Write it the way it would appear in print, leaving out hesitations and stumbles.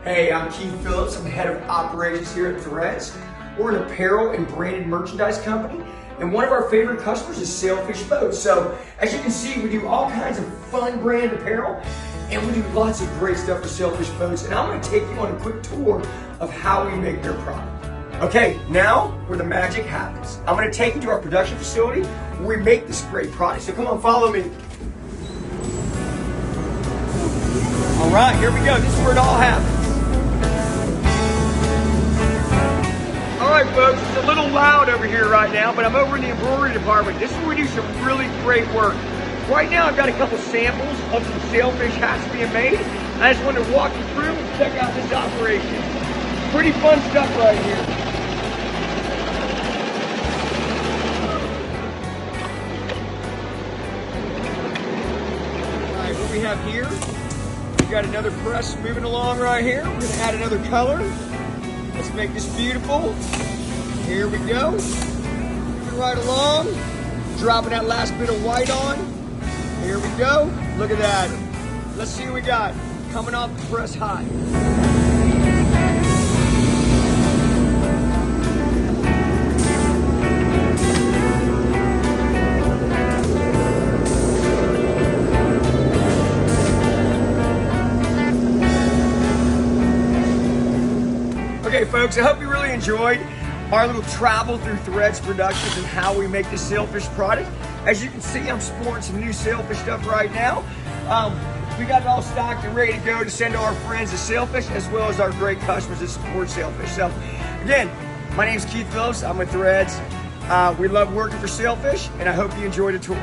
Hey, I'm Keith Phillips. I'm the head of operations here at Threads. We're an apparel and branded merchandise company, and one of our favorite customers is Sailfish Boats. So, as you can see, we do all kinds of fun brand apparel, and we do lots of great stuff for Sailfish Boats. And I'm going to take you on a quick tour of how we make their product. Okay, now where the magic happens. I'm going to take you to our production facility where we make this great product. So come on, follow me. All right, here we go. This is where it all happens. All right, folks, it's a little loud over here right now, but I'm over in the embroidery department. This is where we do some really great work. Right now, I've got a couple samples of some Sailfish hats being made. I just wanted to walk you through and check out this operation. Pretty fun stuff right here. All right, what we have here, we've got another press moving along right here. We're gonna add another color. Let's make this beautiful. Here we go. Moving right along. Dropping that last bit of white on. Here we go. Look at that. Let's see what we got. Coming off the press high. Okay, folks, I hope you really enjoyed our little travel through Threads Productions and how we make this Sailfish product. As you can see, I'm sporting some new Sailfish stuff right now. We got it all stocked and ready to go to send to our friends at Sailfish, as well as our great customers that support Sailfish. So, again, my name is Keith Phillips. I'm with Threads. We love working for Sailfish, and I hope you enjoyed the tour.